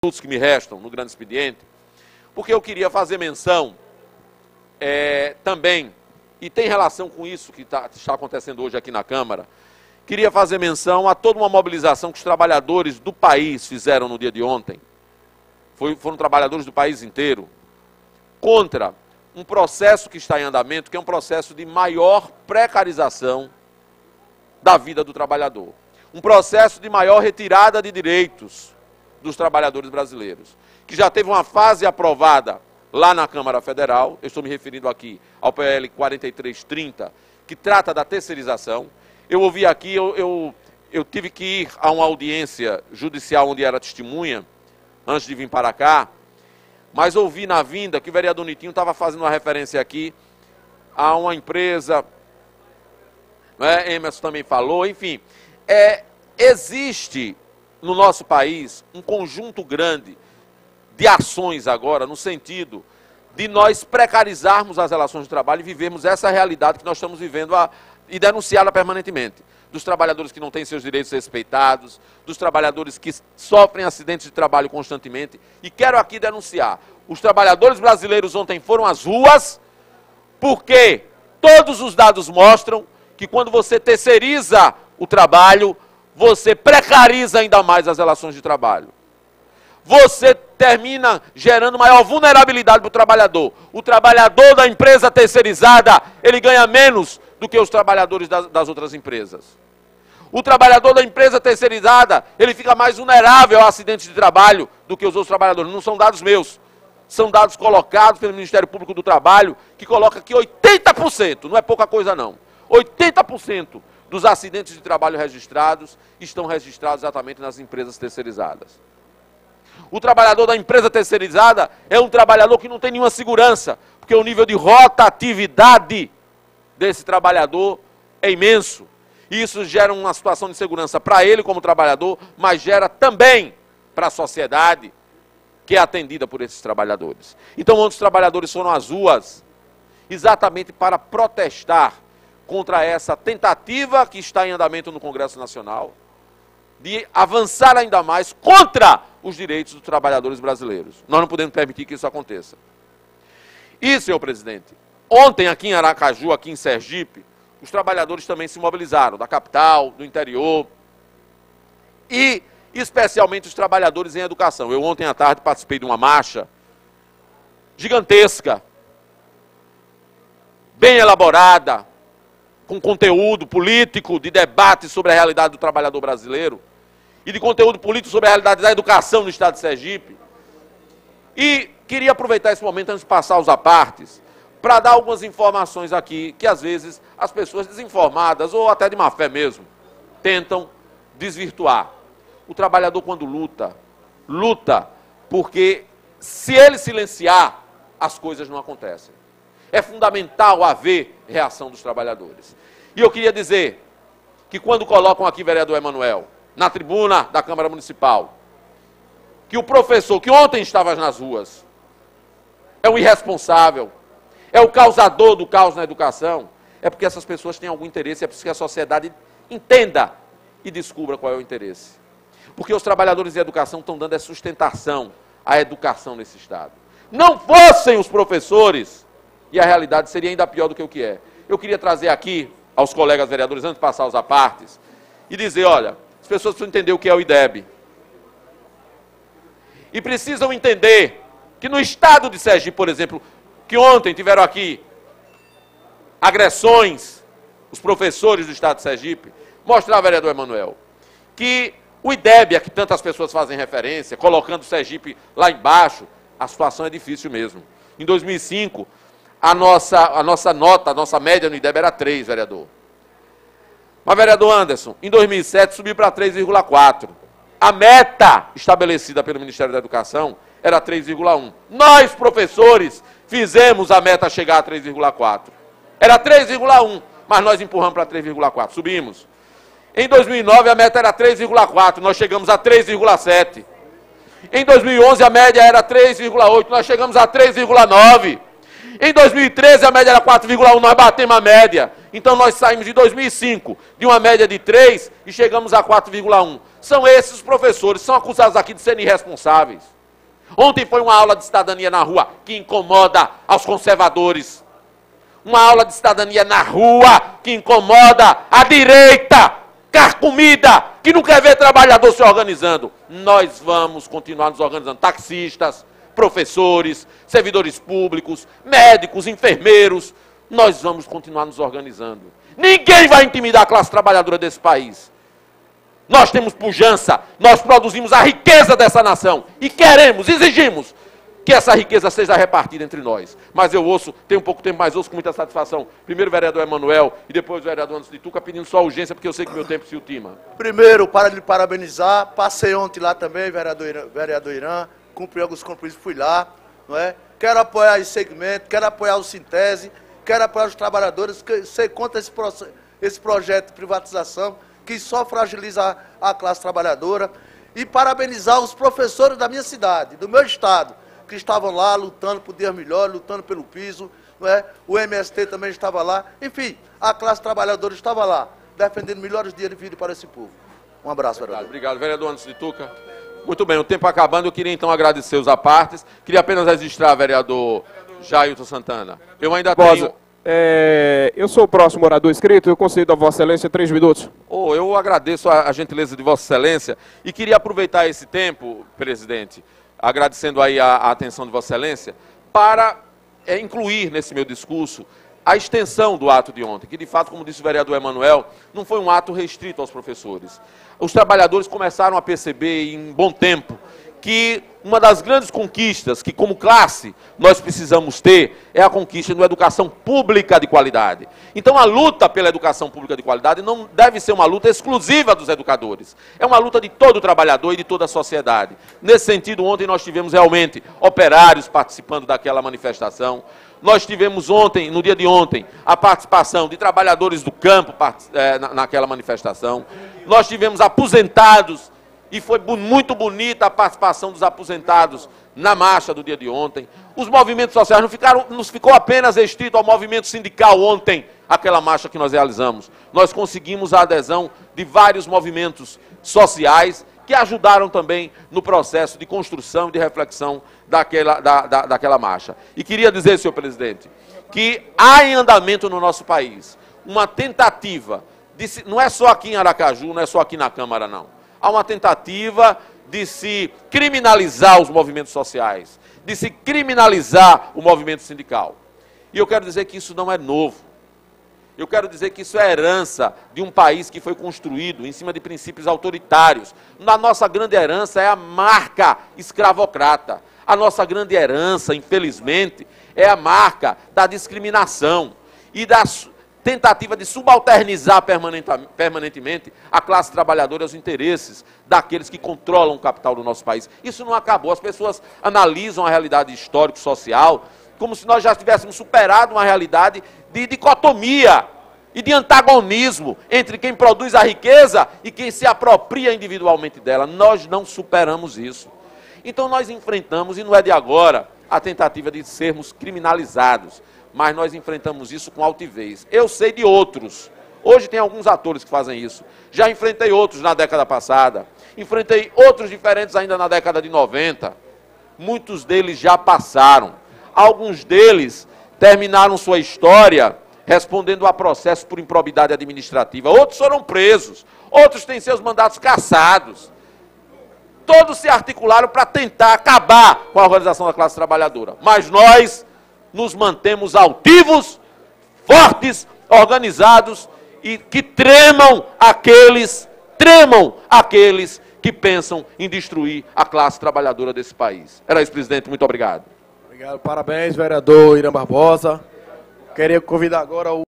minutos que me restam no grande expediente, porque eu queria fazer menção também, e tem relação com isso que está acontecendo hoje aqui na Câmara, queria fazer menção a toda uma mobilização que os trabalhadores do país fizeram no dia de ontem, foram trabalhadores do país inteiro, contra um processo que está em andamento, que é um processo de maior precarização da vida do trabalhador. Um processo de maior retirada de direitos dos trabalhadores brasileiros, que já teve uma fase aprovada lá na Câmara Federal, eu estou me referindo aqui ao PL 4330, que trata da terceirização. Eu ouvi aqui, eu tive que ir a uma audiência judicial onde era testemunha, antes de vir para cá, mas ouvi na vinda que o vereador Nitinho estava fazendo uma referência aqui a uma empresa, né? Emerson também falou, enfim. Existe no nosso país um conjunto grande de ações agora, no sentido de nós precarizarmos as relações de trabalho e vivermos essa realidade que nós estamos vivendo e denunciá-la permanentemente. Dos trabalhadores que não têm seus direitos respeitados, dos trabalhadores que sofrem acidentes de trabalho constantemente. E quero aqui denunciar, os trabalhadores brasileiros ontem foram às ruas, porque todos os dados mostram que quando você terceiriza o trabalho, você precariza ainda mais as relações de trabalho. Você termina gerando maior vulnerabilidade para o trabalhador. O trabalhador da empresa terceirizada, ele ganha menos do que os trabalhadores das outras empresas. O trabalhador da empresa terceirizada, ele fica mais vulnerável a acidentes de trabalho do que os outros trabalhadores. Não são dados meus, são dados colocados pelo Ministério Público do Trabalho, que coloca que 80%, não é pouca coisa não, 80% dos acidentes de trabalho registrados estão registrados exatamente nas empresas terceirizadas. O trabalhador da empresa terceirizada é um trabalhador que não tem nenhuma segurança, porque o nível de rotatividade desse trabalhador é imenso. E isso gera uma situação de insegurança para ele como trabalhador, mas gera também para a sociedade que é atendida por esses trabalhadores. Então, ontem os trabalhadores foram às ruas exatamente para protestar contra essa tentativa que está em andamento no Congresso Nacional de avançar ainda mais contra os direitos dos trabalhadores brasileiros. Nós não podemos permitir que isso aconteça. E, senhor presidente, ontem aqui em Aracaju, aqui em Sergipe, os trabalhadores também se mobilizaram, da capital, do interior, e especialmente os trabalhadores em educação. Eu ontem à tarde participei de uma marcha gigantesca, bem elaborada, com conteúdo político, de debate sobre a realidade do trabalhador brasileiro, e de conteúdo político sobre a realidade da educação no estado de Sergipe. E queria aproveitar esse momento, antes de passar aos apartes, para dar algumas informações aqui, que às vezes as pessoas desinformadas, ou até de má fé mesmo, tentam desvirtuar. O trabalhador, quando luta, luta porque se ele silenciar, as coisas não acontecem. É fundamental haver reação dos trabalhadores. E eu queria dizer que quando colocam aqui, vereador Emanuel, na tribuna da Câmara Municipal, que o professor, que ontem estava nas ruas, é um irresponsável, é o causador do caos na educação, é porque essas pessoas têm algum interesse, é preciso que a sociedade entenda e descubra qual é o interesse. Porque os trabalhadores de educação estão dando essa sustentação à educação nesse estado. Não fossem os professores, e a realidade seria ainda pior do que o que é. Eu queria trazer aqui aos colegas vereadores, antes de passar os apartes, e dizer, olha, as pessoas precisam entender o que é o IDEB. E precisam entender que no estado de Sergipe, por exemplo, que ontem tiveram aqui agressões, os professores do estado de Sergipe, mostrar, vereador Emanuel, que o IDEB, a que tantas pessoas fazem referência, colocando o Sergipe lá embaixo, a situação é difícil mesmo. Em 2005, a nossa média no IDEB era 3, vereador. Mas, vereador Anderson, em 2007 subiu para 3,4. A meta estabelecida pelo Ministério da Educação era 3,1. Nós, professores, fizemos a meta chegar a 3,4. Era 3,1, mas nós empurramos para 3,4, subimos. Em 2009 a meta era 3,4, nós chegamos a 3,7. Em 2011 a média era 3,8, nós chegamos a 3,9. Em 2013 a média era 4,1, nós batemos a média. Então nós saímos de 2005 de uma média de 3 e chegamos a 4,1. São esses os professores, são acusados aqui de serem irresponsáveis. Ontem foi uma aula de cidadania na rua que incomoda aos conservadores. Uma aula de cidadania na rua que incomoda a direita carcomida, que não quer ver trabalhador se organizando. Nós vamos continuar nos organizando. Taxistas, professores, servidores públicos, médicos, enfermeiros. Nós vamos continuar nos organizando. Ninguém vai intimidar a classe trabalhadora desse país. Nós temos pujança, nós produzimos a riqueza dessa nação e queremos, exigimos que essa riqueza seja repartida entre nós. Mas eu ouço, tenho um pouco tempo, mas ouço com muita satisfação. Primeiro o vereador Emanuel e depois o vereador Anderson de Tuca pedindo só urgência, porque eu sei que meu tempo se ultima. Primeiro, para lhe parabenizar, passei ontem lá também, vereador Irã, cumpri alguns compromissos, fui lá, não é? Quero apoiar esse segmento, quero apoiar o Sintese, quero apoiar os trabalhadores, sei contra esse projeto de privatização, que só fragiliza a classe trabalhadora, e parabenizar os professores da minha cidade, do meu estado, que estavam lá lutando por dias melhores, lutando pelo piso, não é? O MST também estava lá, enfim, a classe trabalhadora estava lá, defendendo melhores dias de vida para esse povo. Um abraço, vereador. Obrigado, vereador Anderson de Tuca. Muito bem, o tempo acabando, eu queria então agradecer os apartes, queria apenas registrar, vereador Jailton Santana. Eu ainda tenho... Eu sou o próximo orador inscrito, eu concedo a Vossa Excelência 3 minutos. Eu agradeço a gentileza de Vossa Excelência e queria aproveitar esse tempo, presidente, agradecendo aí a atenção de Vossa Excelência, para incluir nesse meu discurso a extensão do ato de ontem, que de fato, como disse o vereador Emanuel, não foi um ato restrito aos professores. Os trabalhadores começaram a perceber em bom tempo que uma das grandes conquistas que, como classe, nós precisamos ter é a conquista de uma educação pública de qualidade. Então, a luta pela educação pública de qualidade não deve ser uma luta exclusiva dos educadores. É uma luta de todo trabalhador e de toda a sociedade. Nesse sentido, ontem nós tivemos realmente operários participando daquela manifestação. Nós tivemos ontem, no dia de ontem, a participação de trabalhadores do campo naquela manifestação. Nós tivemos aposentados. E foi muito bonita a participação dos aposentados na marcha do dia de ontem. Os movimentos sociais não ficou apenas restrito ao movimento sindical ontem, aquela marcha que nós realizamos. Nós conseguimos a adesão de vários movimentos sociais que ajudaram também no processo de construção e de reflexão daquela marcha. E queria dizer, senhor presidente, que há em andamento no nosso país uma tentativa, não é só aqui em Aracaju, não é só aqui na Câmara, não. Há uma tentativa de se criminalizar os movimentos sociais, de se criminalizar o movimento sindical. E eu quero dizer que isso não é novo. Eu quero dizer que isso é herança de um país que foi construído em cima de princípios autoritários. A nossa grande herança é a marca escravocrata. A nossa grande herança, infelizmente, é a marca da discriminação e da tentativa de subalternizar permanentemente a classe trabalhadora aos interesses daqueles que controlam o capital do nosso país. Isso não acabou. As pessoas analisam a realidade histórico-social como se nós já tivéssemos superado uma realidade de dicotomia e de antagonismo entre quem produz a riqueza e quem se apropria individualmente dela. Nós não superamos isso. Então nós enfrentamos, e não é de agora, a tentativa de sermos criminalizados. Mas nós enfrentamos isso com altivez. Eu sei de outros. Hoje tem alguns atores que fazem isso. Já enfrentei outros na década passada. Enfrentei outros diferentes ainda na década de 90. Muitos deles já passaram. Alguns deles terminaram sua história respondendo a processo por improbidade administrativa. Outros foram presos. Outros têm seus mandatos cassados. Todos se articularam para tentar acabar com a organização da classe trabalhadora. Mas nós nos mantemos altivos, fortes, organizados e que tremam aqueles que pensam em destruir a classe trabalhadora desse país. Era isso, presidente. Muito obrigado. Obrigado. Parabéns, vereador Irã Barbosa. Queria convidar agora o